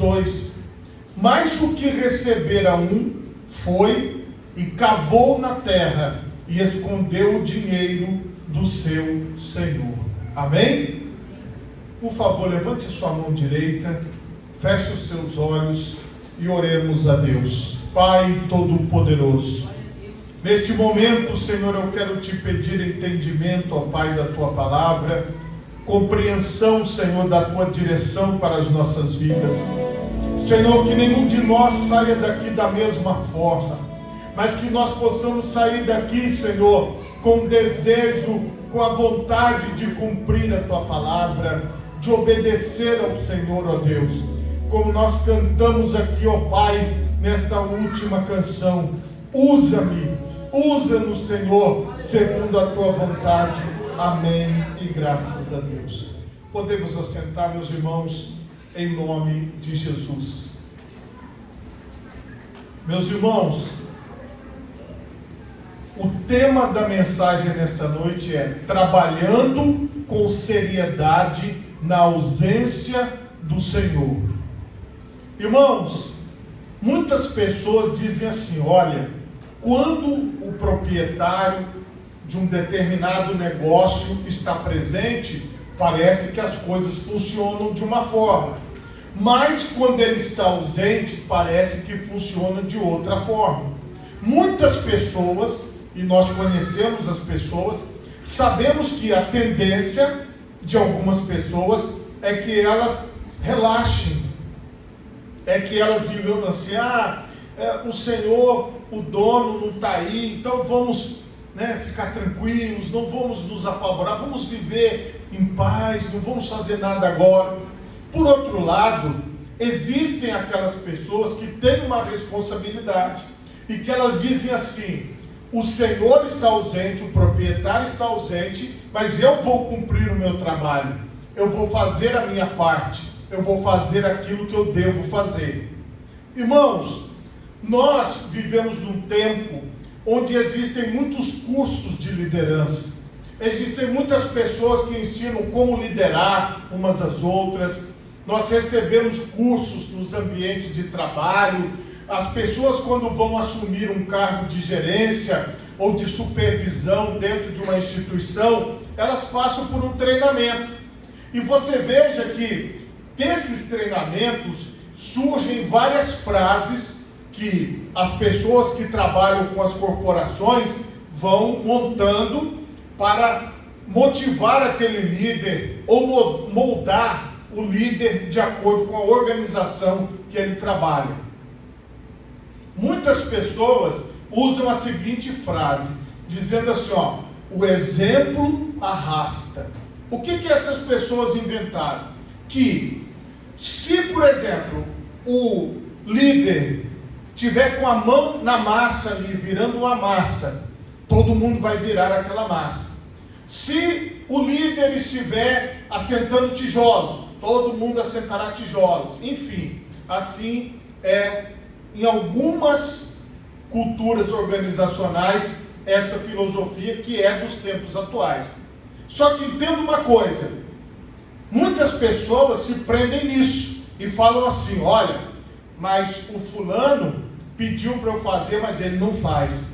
2. Mas o que recebera um foi e cavou na terra e escondeu o dinheiro do seu senhor. Amém? Por favor, levante sua mão direita, feche os seus olhos e oremos a Deus. Pai Todo-Poderoso, neste momento, Senhor, eu quero te pedir entendimento, ó Pai, da tua palavra, compreensão, Senhor, da tua direção para as nossas vidas. Senhor, que nenhum de nós saia daqui da mesma forma, mas que nós possamos sair daqui, Senhor, com desejo, com a vontade de cumprir a tua palavra, de obedecer ao Senhor, ó Deus. Como nós cantamos aqui, ó Pai, nesta última canção, usa-me, usa-nos, Senhor, segundo a tua vontade. Amém e graças a Deus. Podemos assentar, meus irmãos, em nome de Jesus. Meus irmãos, o tema da mensagem nesta noite é trabalhando com seriedade na ausência do Senhor. Irmãos, muitas pessoas dizem assim: olha, quando o proprietário de um determinado negócio está presente, parece que as coisas funcionam de uma forma, mas quando ele está ausente, parece que funciona de outra forma. Muitas pessoas, e nós conhecemos as pessoas, sabemos que a tendência de algumas pessoas é que elas relaxem, é que elas digam assim: o Senhor, o dono não está aí, então vamos ficar tranquilos, não vamos nos apavorar, vamos viver em paz, não vamos fazer nada agora. Por outro lado, existem aquelas pessoas que têm uma responsabilidade e que elas dizem assim: o Senhor está ausente, o proprietário está ausente, mas eu vou cumprir o meu trabalho, eu vou fazer a minha parte, eu vou fazer aquilo que eu devo fazer. Irmãos, nós vivemos num tempo onde existem muitos cursos de liderança, existem muitas pessoas que ensinam como liderar umas às outras. Nós recebemos cursos nos ambientes de trabalho. As pessoas, quando vão assumir um cargo de gerência ou de supervisão dentro de uma instituição, elas passam por um treinamento. E você veja que desses treinamentos surgem várias frases que as pessoas que trabalham com as corporações vão montando para motivar aquele líder ou moldar o líder de acordo com a organização que ele trabalha. Muitas pessoas usam a seguinte frase, dizendo assim: o exemplo arrasta. O que essas pessoas inventaram? Que se, por exemplo, o líder tiver com a mão na massa ali, virando uma massa, todo mundo vai virar aquela massa. Se o líder estiver assentando tijolos, todo mundo assentará tijolos. Enfim, assim é em algumas culturas organizacionais esta filosofia que é dos tempos atuais. Só que entenda uma coisa: muitas pessoas se prendem nisso e falam assim: olha, mas o fulano pediu para eu fazer, mas ele não faz.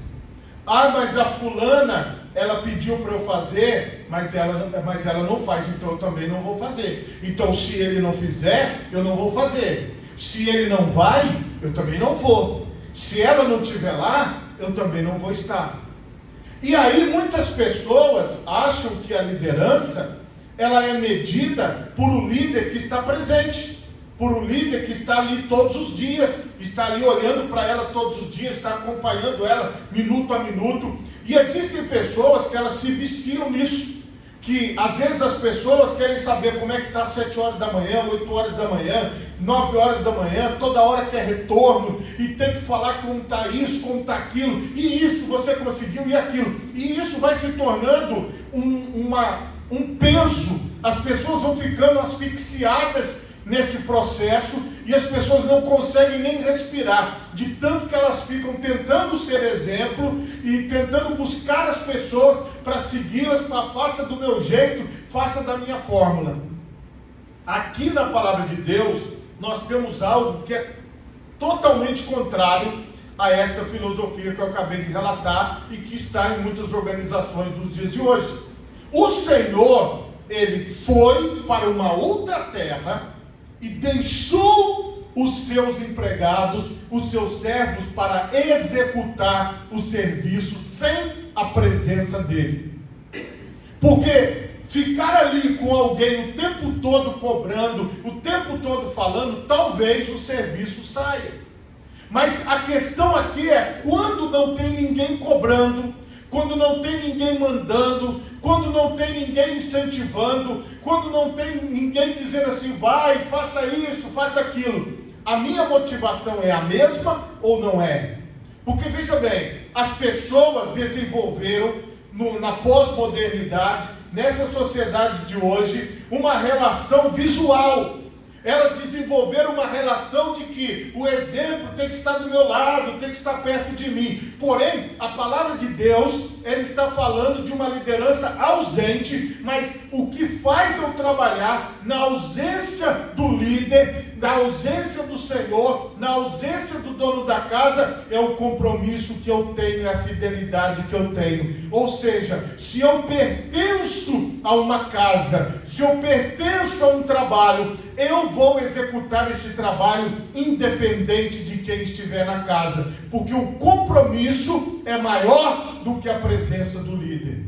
Mas a fulana, ela pediu para eu fazer, mas ela não faz, então eu também não vou fazer. Então, se ele não fizer, eu não vou fazer. Se ele não vai, eu também não vou. Se ela não estiver lá, eu também não vou estar. E aí muitas pessoas acham que a liderança, ela é medida por um líder que está presente, por um líder que está ali todos os dias, está ali olhando para ela todos os dias, está acompanhando ela minuto a minuto. E existem pessoas que elas se viciam nisso, que às vezes as pessoas querem saber como é que está às 7 horas da manhã, 8 horas da manhã, 9 horas da manhã, toda hora quer retorno, e tem que falar como está isso, como está aquilo, e isso você conseguiu, e aquilo. E isso vai se tornando um peso. As pessoas vão ficando asfixiadas nesse processo, e as pessoas não conseguem nem respirar, de tanto que elas ficam tentando ser exemplo, e tentando buscar as pessoas para segui-las, para faça do meu jeito, faça da minha fórmula. Aqui na palavra de Deus, nós temos algo que é totalmente contrário a esta filosofia que eu acabei de relatar e que está em muitas organizações dos dias de hoje. O Senhor, ele foi para uma outra terra e deixou os seus empregados, os seus servos, para executar o serviço sem a presença dele. Porque ficar ali com alguém o tempo todo cobrando, o tempo todo falando, talvez o serviço saia. Mas a questão aqui é quando não tem ninguém cobrando, quando não tem ninguém mandando, quando não tem ninguém incentivando, quando não tem ninguém dizendo assim, vai, faça isso, faça aquilo. A minha motivação é a mesma ou não é? Porque veja bem, as pessoas desenvolveram na pós-modernidade, nessa sociedade de hoje, uma relação visual. Elas desenvolveram uma relação de que o exemplo tem que estar do meu lado, tem que estar perto de mim. Porém, a palavra de Deus, ela está falando de uma liderança ausente, mas o que faz eu trabalhar na ausência do líder, na ausência do Senhor, na ausência do dono da casa, é o compromisso que eu tenho, é a fidelidade que eu tenho. Ou seja, se eu pertenço a uma casa, se eu pertenço a um trabalho, eu vou executar este trabalho independente de quem estiver na casa, porque o compromisso é maior do que a presença do líder.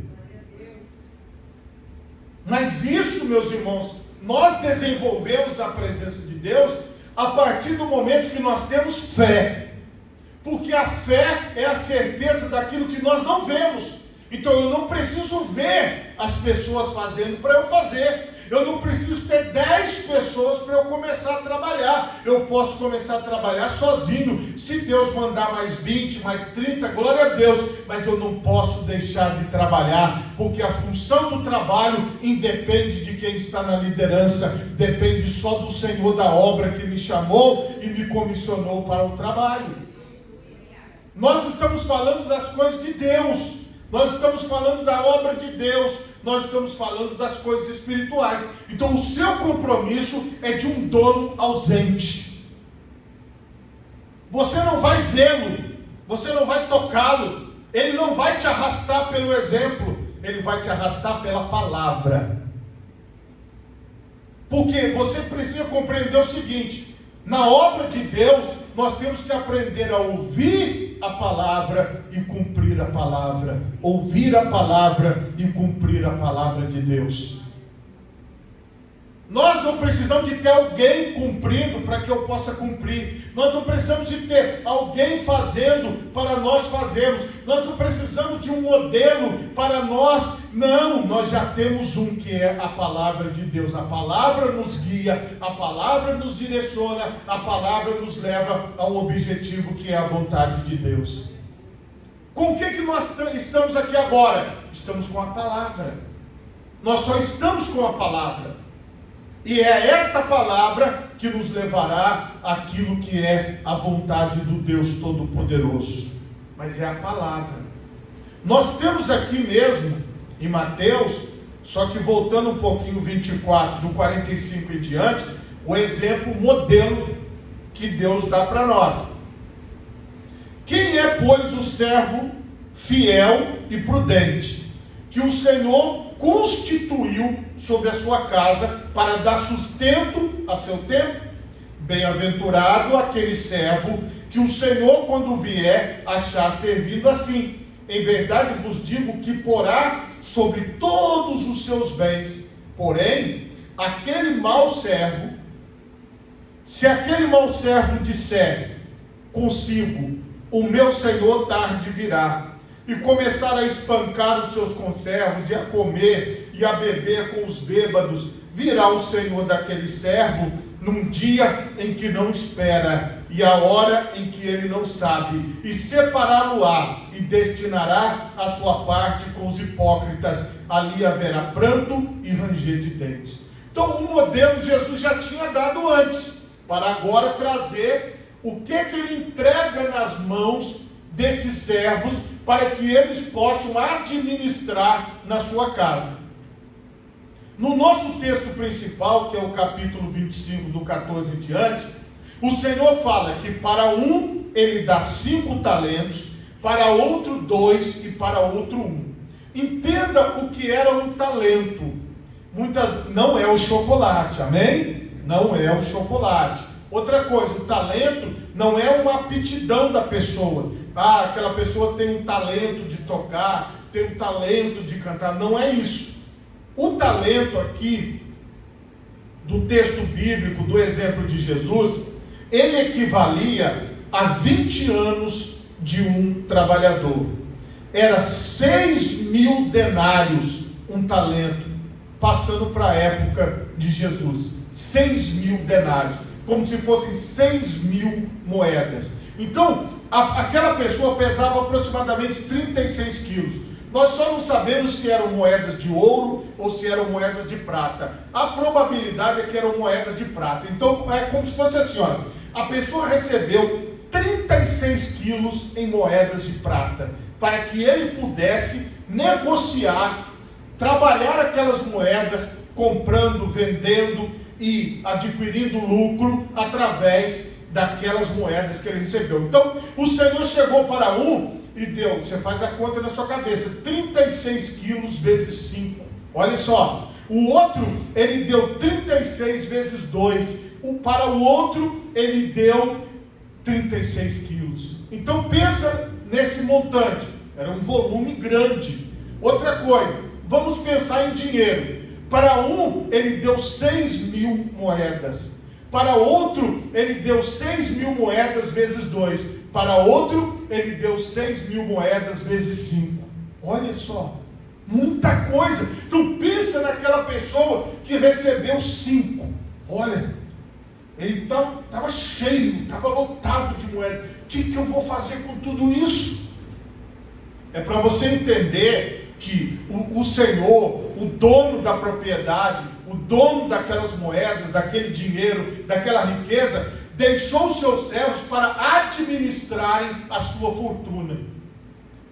Mas isso, meus irmãos, nós desenvolvemos na presença de Deus a partir do momento que nós temos fé, porque a fé é a certeza daquilo que nós não vemos. Então eu não preciso ver as pessoas fazendo para eu fazer. Eu não preciso ter 10 pessoas para eu começar a trabalhar. Eu posso começar a trabalhar sozinho. Se Deus mandar mais 20, mais 30, glória a Deus. Mas eu não posso deixar de trabalhar, porque a função do trabalho independe de quem está na liderança, depende só do Senhor da obra que me chamou e me comissionou para o trabalho. Nós estamos falando das coisas de Deus. Nós estamos falando da obra de Deus, nós estamos falando das coisas espirituais. Então o seu compromisso é de um dono ausente. Você não vai vê-lo, você não vai tocá-lo, ele não vai te arrastar pelo exemplo, ele vai te arrastar pela palavra. Porque você precisa compreender o seguinte: na obra de Deus, nós temos que aprender a ouvir a palavra e cumprir a palavra. Ouvir a palavra e cumprir a palavra de Deus. Nós não precisamos de ter alguém cumprindo para que eu possa cumprir. Nós não precisamos de ter alguém fazendo para nós fazermos. Nós não precisamos de um modelo para nós. Não, nós já temos um, que é a palavra de Deus. A palavra nos guia, a palavra nos direciona, a palavra nos leva ao objetivo que é a vontade de Deus. Com o que nós estamos aqui agora? Estamos com a palavra. Nós só estamos com a palavra. E é esta palavra que nos levará àquilo que é a vontade do Deus Todo-Poderoso. Mas é a palavra. Nós temos aqui mesmo, em Mateus, só que voltando um pouquinho, 24, do 45 em diante, o exemplo, modelo que Deus dá para nós. Quem é, pois, o servo fiel e prudente, que o Senhor constituiu sobre a sua casa para dar sustento a seu tempo? Bem-aventurado aquele servo que o Senhor, quando vier, achar servindo assim. Em verdade vos digo que porá sobre todos os seus bens. Porém, aquele mau servo, se aquele mau servo disser consigo, o meu Senhor tarde virá, e começar a espancar os seus conservos, e a comer, e a beber com os bêbados, virá o Senhor daquele servo num dia em que não espera, e a hora em que ele não sabe, e separá-lo-á, e destinará a sua parte com os hipócritas. Ali haverá pranto e ranger de dentes. Então o modelo Jesus já tinha dado antes, para agora trazer o que ele entrega nas mãos desses servos, para que eles possam administrar na sua casa. No nosso texto principal, que é o capítulo 25, do 14 em diante, o Senhor fala que para um ele dá 5 talentos, para outro 2 e para outro 1. Entenda o que era um talento. Não é o chocolate, amém? Não é o chocolate. Outra coisa, o talento não é uma aptidão da pessoa. Aquela pessoa tem um talento de tocar, tem um talento de cantar. Não é isso. O talento aqui, do texto bíblico, do exemplo de Jesus, ele equivalia a 20 anos de um trabalhador. Era 6.000 denários um talento, passando para a época de Jesus. 6.000 denários, como se fossem 6.000 moedas. Então, aquela pessoa pesava aproximadamente 36 quilos. Nós só não sabemos se eram moedas de ouro ou se eram moedas de prata. A probabilidade é que eram moedas de prata. Então, é como se fosse assim, olha, a pessoa recebeu 36 quilos em moedas de prata, para que ele pudesse negociar, trabalhar aquelas moedas, comprando, vendendo e adquirindo lucro através daquelas moedas que ele recebeu. Então, o Senhor chegou para um e deu, você faz a conta na sua cabeça, 36 quilos vezes 5. Olha só, o outro, ele deu 36 vezes 2. Para o outro, ele deu 36 quilos. Então, pensa nesse montante. Era um volume grande. Outra coisa, vamos pensar em dinheiro. Para um, ele deu 6.000 moedas. Para outro, ele deu 6.000 moedas vezes 2. Para outro, ele deu 6.000 moedas vezes 5. Olha só, muita coisa. Então pensa naquela pessoa que recebeu 5. Olha, ele estava cheio, estava lotado de moedas. O que eu vou fazer com tudo isso? É para você entender que o Senhor, o dono da propriedade, o dono daquelas moedas, daquele dinheiro, daquela riqueza, deixou os seus servos para administrarem a sua fortuna.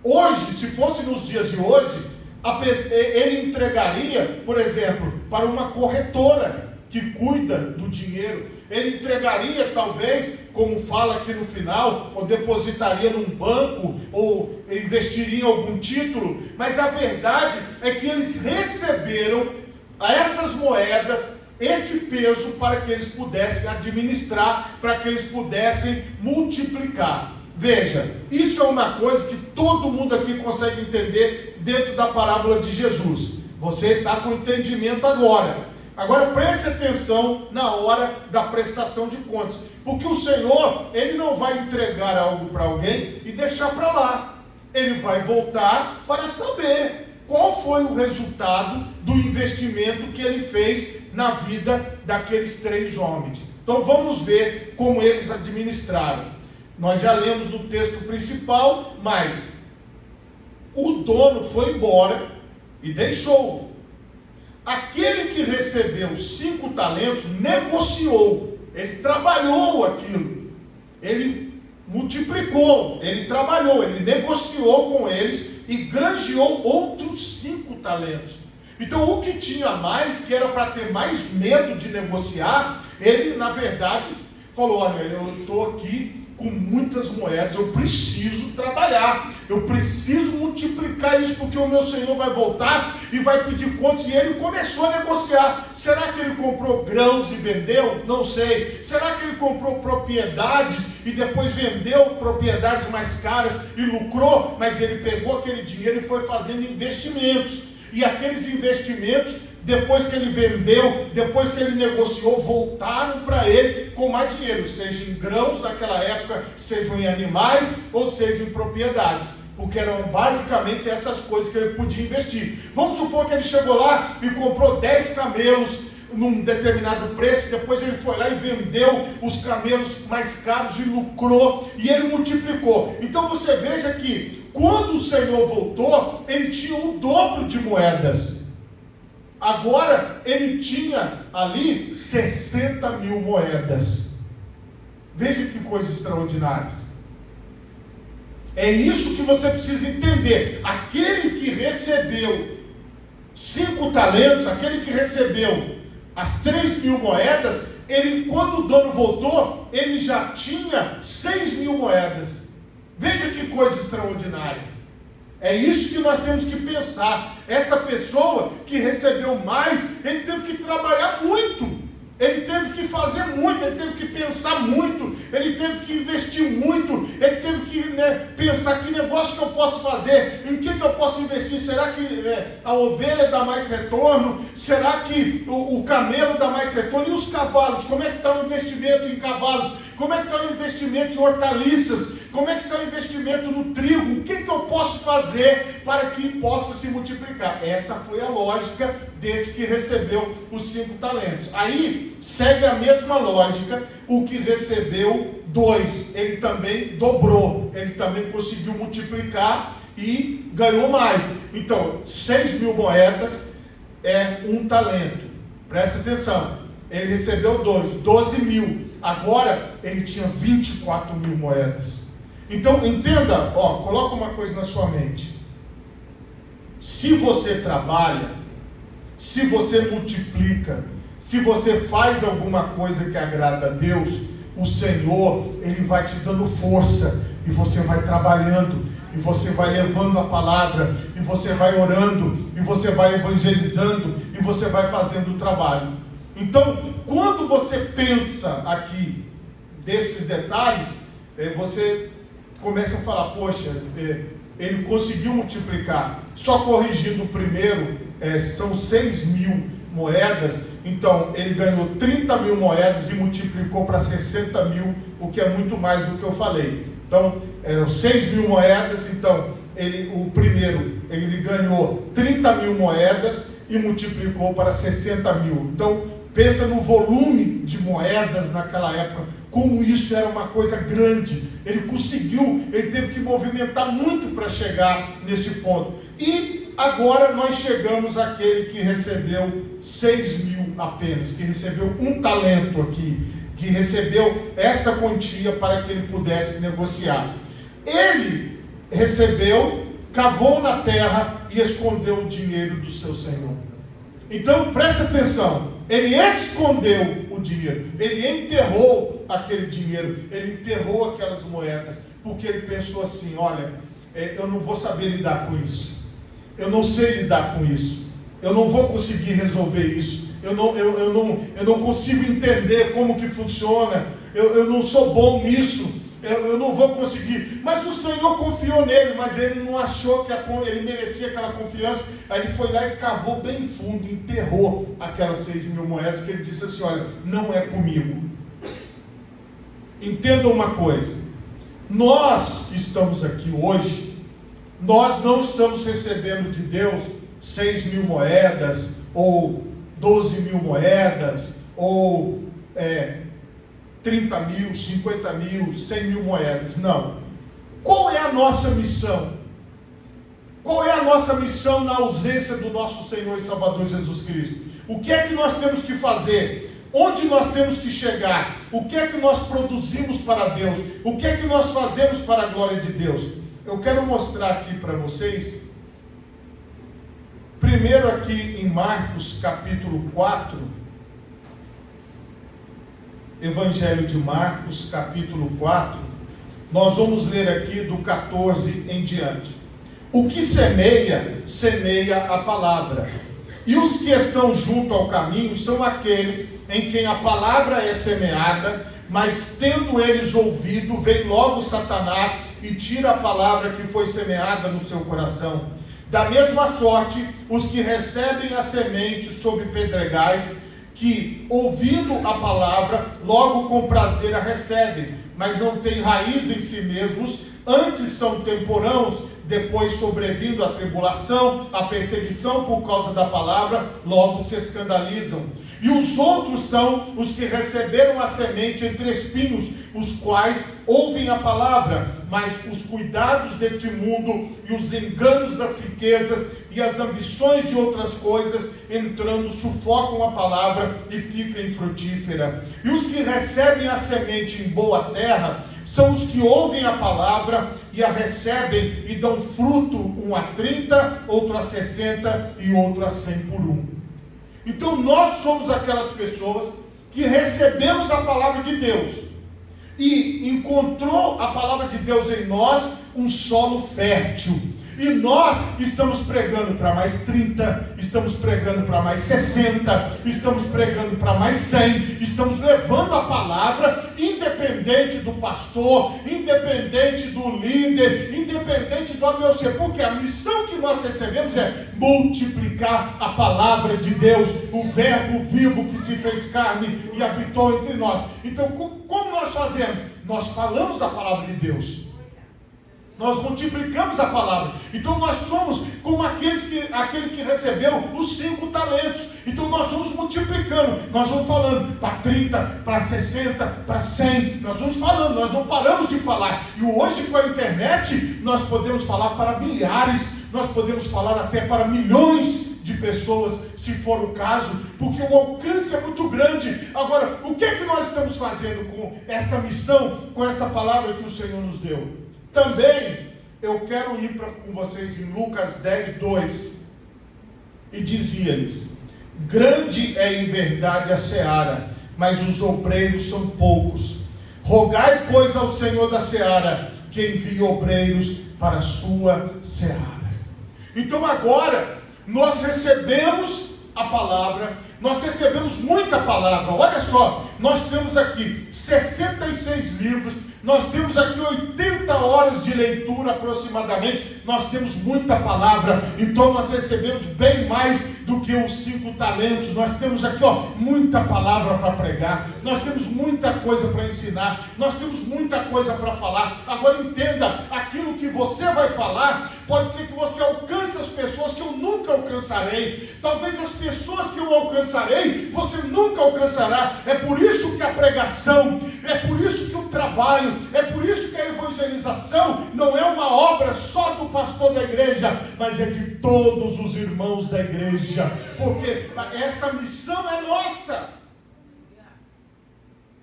Hoje, se fosse nos dias de hoje, ele entregaria, por exemplo, para uma corretora que cuida do dinheiro. Ele entregaria, talvez, como fala aqui no final, ou depositaria num banco, ou investiria em algum título. Mas a verdade é que eles receberam essas moedas, este peso, para que eles pudessem administrar, para que eles pudessem multiplicar. Veja, isso é uma coisa que todo mundo aqui consegue entender dentro da parábola de Jesus. Você está com entendimento agora. Agora preste atenção na hora da prestação de contas. Porque o Senhor, Ele não vai entregar algo para alguém e deixar para lá. Ele vai voltar para saber qual foi o resultado do investimento que Ele fez na vida daqueles 3 homens. Então vamos ver como eles administraram. Nós já lemos no texto principal, mas o dono foi embora e deixou. Aquele que recebeu 5 talentos negociou, ele trabalhou aquilo, ele multiplicou, ele trabalhou, ele negociou com eles e granjeou outros 5 talentos. Então o que tinha mais, que era para ter mais medo de negociar, ele na verdade falou: olha, eu estou aqui com muitas moedas, eu preciso trabalhar, eu preciso multiplicar isso, porque o meu Senhor vai voltar e vai pedir contas. E ele começou a negociar. Será que ele comprou grãos e vendeu? Não sei. Será que ele comprou propriedades e depois vendeu propriedades mais caras e lucrou? Mas ele pegou aquele dinheiro e foi fazendo investimentos, e aqueles investimentos, depois que ele vendeu, depois que ele negociou, voltaram para ele com mais dinheiro, seja em grãos naquela época, sejam em animais, ou seja em propriedades, porque eram basicamente essas coisas que ele podia investir. Vamos supor que ele chegou lá e comprou 10 camelos num determinado preço, depois ele foi lá e vendeu os camelos mais caros e lucrou, e ele multiplicou. Então você veja que quando o Senhor voltou, ele tinha o dobro de moedas. Agora ele tinha ali 60.000 moedas. Veja que coisa extraordinária. É isso que você precisa entender. Aquele que recebeu 5 talentos, aquele que recebeu as 3.000 moedas, ele, quando o dono voltou, ele já tinha 6.000 moedas. Veja que coisa extraordinária. É isso que nós temos que pensar. Esta pessoa que recebeu mais, ele teve que trabalhar muito. Ele teve que fazer muito, ele teve que pensar muito, ele teve que investir muito, ele teve que pensar que negócio que eu posso fazer, em que eu posso investir. Será que a ovelha dá mais retorno? Será que o camelo dá mais retorno? E os cavalos? Como é que está o investimento em cavalos? Como é que está o investimento em hortaliças? Como é que está o investimento no trigo? O que eu posso fazer para que possa se multiplicar? Essa foi a lógica desse que recebeu os 5 talentos. Aí segue a mesma lógica o que recebeu 2. Ele também dobrou, ele também conseguiu multiplicar e ganhou mais. Então, 6.000 moedas é 1 talento. Presta atenção, ele recebeu 2, 12.000. Agora ele tinha 24.000 moedas. Então entenda, coloca uma coisa na sua mente. Se você trabalha, se você multiplica, se você faz alguma coisa que agrada a Deus, o Senhor, Ele vai te dando força, e você vai trabalhando, e você vai levando a palavra, e você vai orando, e você vai evangelizando, e você vai fazendo o trabalho. Então, quando você pensa aqui desses detalhes, você começa a falar, poxa, ele conseguiu multiplicar. Só corrigindo o primeiro, são 6.000 moedas, então ele ganhou 30.000 moedas e multiplicou para 60.000, o que é muito mais do que eu falei. Então, eram 6.000 moedas, então o primeiro ele ganhou 30.000 moedas e multiplicou para 60.000. Então, pensa no volume de moedas naquela época, como isso era uma coisa grande. Ele conseguiu, ele teve que movimentar muito para chegar nesse ponto. E agora nós chegamos àquele que recebeu 6.000 apenas, que recebeu 1 talento aqui, que recebeu esta quantia para que ele pudesse negociar. Ele recebeu, cavou na terra e escondeu o dinheiro do seu senhor. Então preste atenção, ele escondeu o dinheiro, ele enterrou aquele dinheiro, ele enterrou aquelas moedas, porque ele pensou assim, olha, eu não vou saber lidar com isso, eu não sei lidar com isso, eu não vou conseguir resolver isso, eu não consigo entender como que funciona, eu não sou bom nisso, eu não vou conseguir. Mas o Senhor confiou nele, mas ele não achou que ele merecia aquela confiança. Aí ele foi lá e cavou bem fundo, enterrou aquelas 6.000 moedas, porque ele disse assim, olha, não é comigo. Entendam uma coisa, nós que estamos aqui hoje, nós não estamos recebendo de Deus 6.000 moedas, ou 12.000 moedas, ou 30.000, 50.000, 100.000 moedas. Não. Qual é a nossa missão? Qual é a nossa missão na ausência do nosso Senhor e Salvador Jesus Cristo? O que é que nós temos que fazer? Onde nós temos que chegar? O que é que nós produzimos para Deus? O que é que nós fazemos para a glória de Deus? Eu quero mostrar aqui para vocês, primeiro aqui em Marcos capítulo 4, Evangelho de Marcos, capítulo 4, nós vamos ler aqui do 14 em diante. O que semeia, semeia a palavra. E os que estão junto ao caminho são aqueles em quem a palavra é semeada, mas tendo eles ouvido, vem logo Satanás e tira a palavra que foi semeada no seu coração. Da mesma sorte, os que recebem a semente sobre pedregais, que, ouvindo a palavra, logo com prazer a recebem, mas não têm raiz em si mesmos, antes são temporãos, depois sobrevindo a tribulação, a perseguição por causa da palavra, logo se escandalizam. E os outros são os que receberam a semente entre espinhos, os quais ouvem a palavra, mas os cuidados deste mundo e os enganos das riquezas e as ambições de outras coisas, entrando, sufocam a palavra e fica infrutífera. E os que recebem a semente em boa terra são os que ouvem a palavra e a recebem e dão fruto, um a 30, outro a 60 e outro a 100 por um. Então nós somos aquelas pessoas que recebemos a palavra de Deus e encontrou a palavra de Deus em nós um solo fértil. E nós estamos pregando para mais 30, estamos pregando para mais 60, estamos pregando para mais 100, estamos levando a palavra, independente do pastor, independente do líder, independente do ABC, porque a missão que nós recebemos é multiplicar a palavra de Deus, o verbo vivo que se fez carne e habitou entre nós. Então, como nós fazemos? Nós falamos da palavra de Deus. Nós multiplicamos a palavra. Então nós somos como aquele que recebeu os 5 talentos. Então nós vamos multiplicando. Nós vamos falando para 30, para 60, para 100. Nós vamos falando, nós não paramos de falar. E hoje com a internet nós podemos falar para milhares. Nós podemos falar até para milhões de pessoas, se for o caso, porque o alcance é muito grande. Agora, o que é que nós estamos fazendo com esta missão, com esta palavra que o Senhor nos deu? Também eu quero ir com vocês em Lucas 10, 2, e dizia-lhes: grande é em verdade a seara, mas os obreiros são poucos. Rogai, pois, ao Senhor da seara, que envie obreiros para a sua seara. Então agora, nós recebemos a palavra, nós recebemos muita palavra. Olha só, nós temos aqui 66 livros, nós temos aqui 80 horas de leitura aproximadamente, nós temos muita palavra, então nós recebemos bem mais do que os 5 talentos, nós temos aqui muita palavra para pregar, nós temos muita coisa para ensinar, nós temos muita coisa para falar. Agora entenda, aquilo que você vai falar, pode ser que você alcance as pessoas que eu nunca alcançarei, talvez as pessoas que eu alcançarei, você nunca alcançará. É por isso que a pregação, é por isso que o trabalho, é por isso que a evangelização não é uma obra só do pastor da igreja, mas é de todos os irmãos da igreja, porque essa missão é nossa.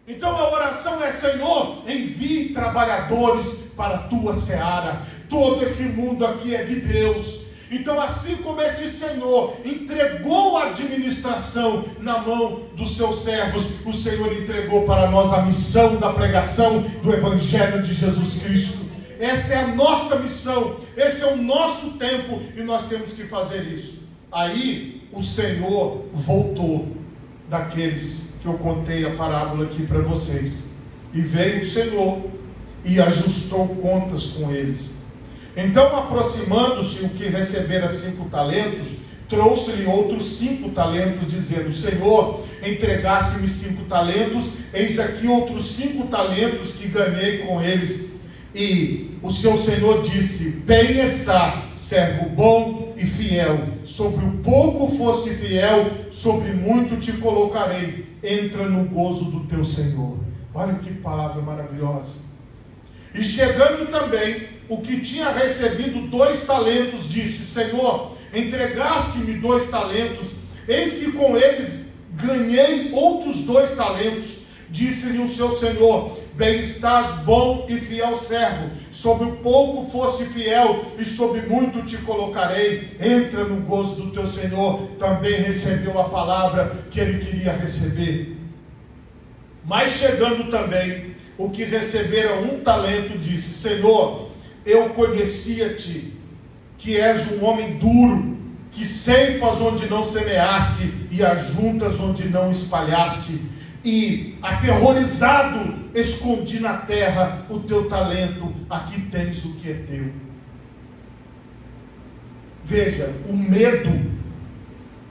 Então a oração é: Senhor, envie trabalhadores para a tua seara. Todo esse mundo aqui é de Deus. Então, assim como este Senhor entregou a administração na mão dos seus servos, o Senhor entregou para nós a missão da pregação do Evangelho de Jesus Cristo. Esta é a nossa missão, esse é o nosso tempo, e nós temos que fazer isso. Aí o Senhor voltou daqueles que eu contei a parábola aqui para vocês, e veio o Senhor e ajustou contas com eles. Então, aproximando-se o que recebera 5 talentos, trouxe-lhe outros 5 talentos, dizendo: Senhor, entregaste-me 5 talentos, eis aqui outros 5 talentos que ganhei com eles. E o seu Senhor disse: bem está, servo bom e fiel, sobre o pouco foste fiel, sobre muito te colocarei, entra no gozo do teu Senhor. Olha que palavra maravilhosa. E chegando também o que tinha recebido 2 talentos, disse: Senhor, entregaste-me 2 talentos, eis que com eles ganhei outros 2 talentos. Disse-lhe o seu Senhor: bem estás, bom e fiel servo, sobre o pouco foste fiel, e sobre muito te colocarei, entra no gozo do teu Senhor. Também recebeu a palavra que ele queria receber. Mas chegando também o que recebera 1 talento, disse: Senhor, eu conhecia-te, que és um homem duro, que ceifas onde não semeaste, e ajuntas onde não espalhaste, e aterrorizado escondi na terra o teu talento, aqui tens o que é teu. Veja, o medo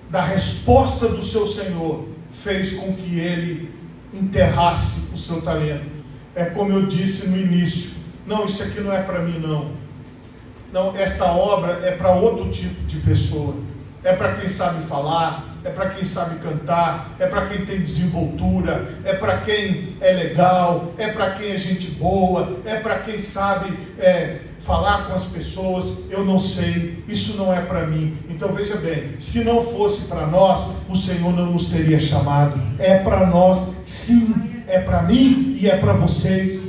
da resposta do seu Senhor fez com que ele enterrasse o seu talento. É como eu disse no início: não, isso aqui não é para mim não. Não, esta obra é para outro tipo de pessoa. É para quem sabe falar, é para quem sabe cantar, é para quem tem desenvoltura, é para quem é legal, é para quem é gente boa, é para quem sabe falar com as pessoas. Eu não sei, isso não é para mim. Então veja bem, se não fosse para nós, o Senhor não nos teria chamado. É para nós sim, é para mim e é para vocês.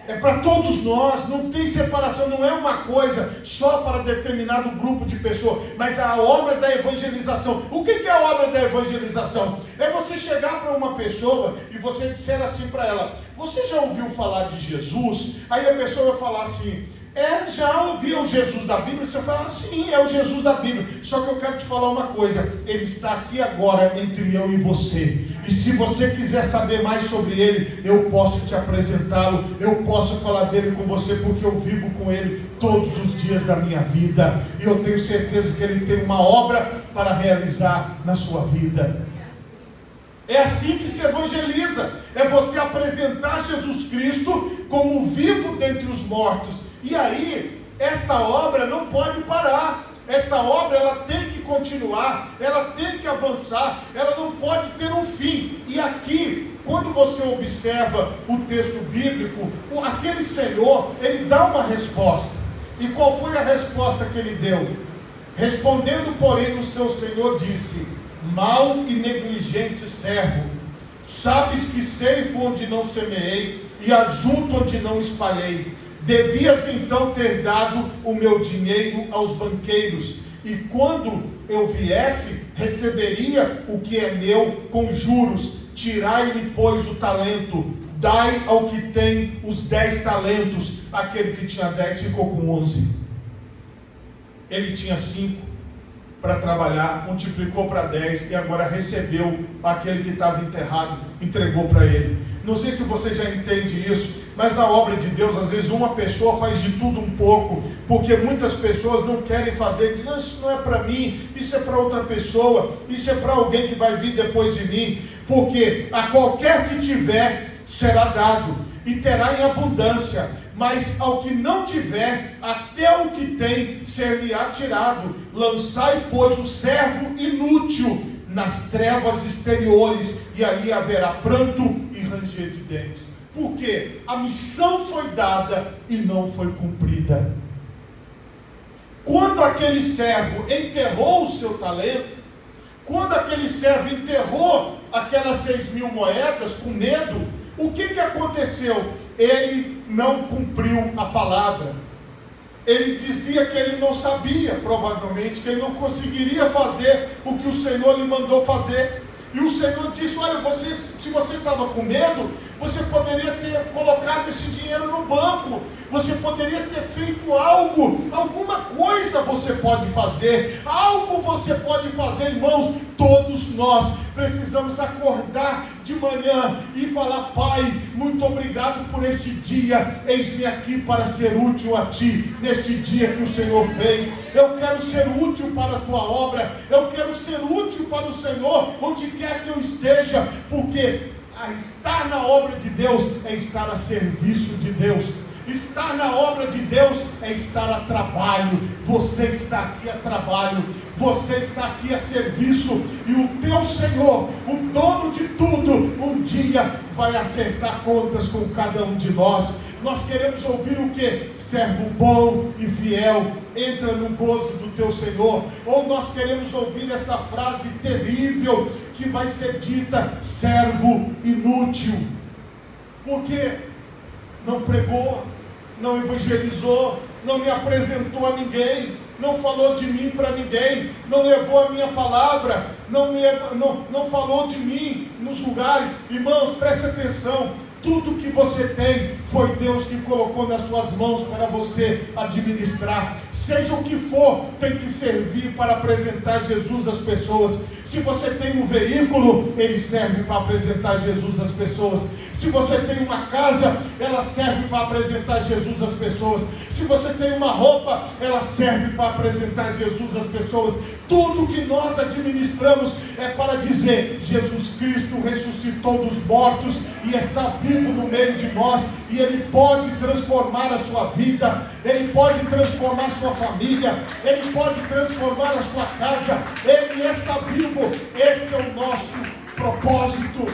É para todos nós, não tem separação, não é uma coisa só para determinado grupo de pessoas, mas a obra da evangelização. O que é a obra da evangelização? É você chegar para uma pessoa e você disser assim para ela: você já ouviu falar de Jesus? Aí a pessoa vai falar assim: já ouvi o Jesus da Bíblia. Você fala: sim, é o Jesus da Bíblia, só que eu quero te falar uma coisa, ele está aqui agora entre eu e você, e se você quiser saber mais sobre ele, eu posso te apresentá-lo, eu posso falar dele com você, porque eu vivo com ele todos os dias da minha vida, e eu tenho certeza que ele tem uma obra para realizar na sua vida. É assim que se evangeliza, é você apresentar Jesus Cristo como vivo dentre os mortos. E aí, esta obra não pode parar, esta obra ela tem que continuar, ela tem que avançar, ela não pode ter um fim. E aqui, quando você observa o texto bíblico, aquele Senhor, ele dá uma resposta. E qual foi a resposta que ele deu? Respondendo, porém, o seu Senhor disse: mau e negligente servo, sabes que ceifo onde não semeei e ajunto onde não espalhei. Devias então ter dado o meu dinheiro aos banqueiros, e quando eu viesse, receberia o que é meu com juros. Tirai-lhe, pois, o talento, dai ao que tem os 10 talentos. Aquele que tinha 10 ficou com 11. Ele tinha 5 para trabalhar, multiplicou para 10 e agora recebeu aquele que estava enterrado, entregou para ele. Não sei se você já entende isso, mas na obra de Deus, às vezes uma pessoa faz de tudo um pouco, porque muitas pessoas não querem fazer, dizem: isso não é para mim, isso é para outra pessoa, isso é para alguém que vai vir depois de mim, porque a qualquer que tiver será dado, e terá em abundância, mas ao que não tiver, até o que tem ser-lhe-á tirado. Lançai, pois, o servo inútil nas trevas exteriores, e ali haverá pranto e ranger de dentes. Porque a missão foi dada e não foi cumprida. Quando aquele servo enterrou o seu talento, quando aquele servo enterrou aquelas 6.000 moedas com medo, o que aconteceu? Ele não cumpriu a palavra. Ele dizia que ele não sabia, provavelmente, que ele não conseguiria fazer o que o Senhor lhe mandou fazer. E o Senhor disse: olha, se você estava com medo, você poderia ter colocado esse dinheiro no banco, você poderia ter feito algo, alguma coisa você pode fazer, algo você pode fazer, irmãos. Todos nós precisamos acordar de manhã e falar: Pai, muito obrigado por este dia, eis-me aqui para ser útil a Ti, neste dia que o Senhor fez. Eu quero ser útil para a Tua obra, eu quero ser útil para o Senhor, onde quer que eu esteja, porque estar na obra de Deus é estar a serviço de Deus. Estar na obra de Deus é estar a trabalho. Você está aqui a trabalho, você está aqui a serviço, e o teu Senhor, o dono de tudo, um dia vai acertar contas com cada um de nós. Nós queremos ouvir o que? Servo bom e fiel, entra no gozo do teu Senhor. Ou nós queremos ouvir esta frase terrível que vai ser dita: servo inútil, porque não pregou, não evangelizou, não me apresentou a ninguém, não falou de mim para ninguém, não levou a minha palavra, não falou de mim nos lugares. Irmãos, preste atenção. Tudo que você tem foi Deus que colocou nas suas mãos para você administrar. Seja o que for, tem que servir para apresentar Jesus às pessoas. Se você tem um veículo, ele serve para apresentar Jesus às pessoas. Se você tem uma casa, ela serve para apresentar Jesus às pessoas. Se você tem uma roupa, ela serve para apresentar Jesus às pessoas. Tudo que nós administramos é para dizer: Jesus Cristo ressuscitou dos mortos e está vivo no meio de nós, e Ele pode transformar a sua vida, Ele pode transformar a sua família, Ele pode transformar a sua casa. Ele está vivo. Este é o nosso propósito.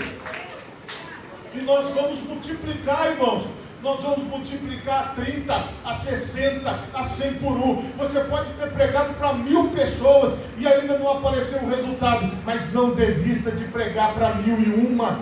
E nós vamos multiplicar, irmãos. Nós vamos multiplicar a 30, a 60, a 100 por 1. Você pode ter pregado para 1.000 pessoas e ainda não apareceu o resultado, mas não desista de pregar para 1.001,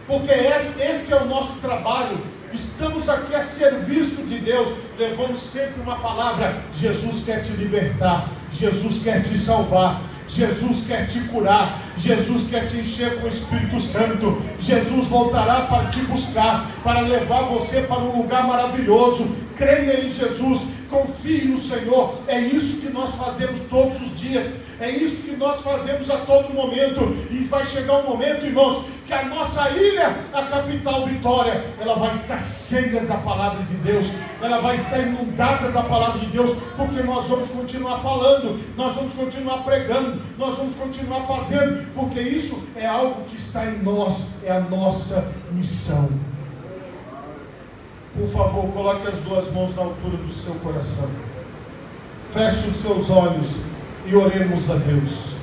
porque este é o nosso trabalho. Estamos aqui a serviço de Deus, levando sempre uma palavra. Jesus quer te libertar, Jesus quer te salvar, Jesus quer te curar, Jesus quer te encher com o Espírito Santo. Jesus voltará para te buscar, para levar você para um lugar maravilhoso. Creia em Jesus, confie no Senhor. É isso que nós fazemos todos os dias, é isso que nós fazemos a todo momento. E vai chegar um momento, irmãos, que a nossa ilha, a capital Vitória, ela vai estar cheia da palavra de Deus, ela vai estar inundada da palavra de Deus, porque nós vamos continuar falando, nós vamos continuar pregando, nós vamos continuar fazendo, porque isso é algo que está em nós, é a nossa missão. Por favor, coloque as duas mãos na altura do seu coração, feche os seus olhos e oremos a Deus.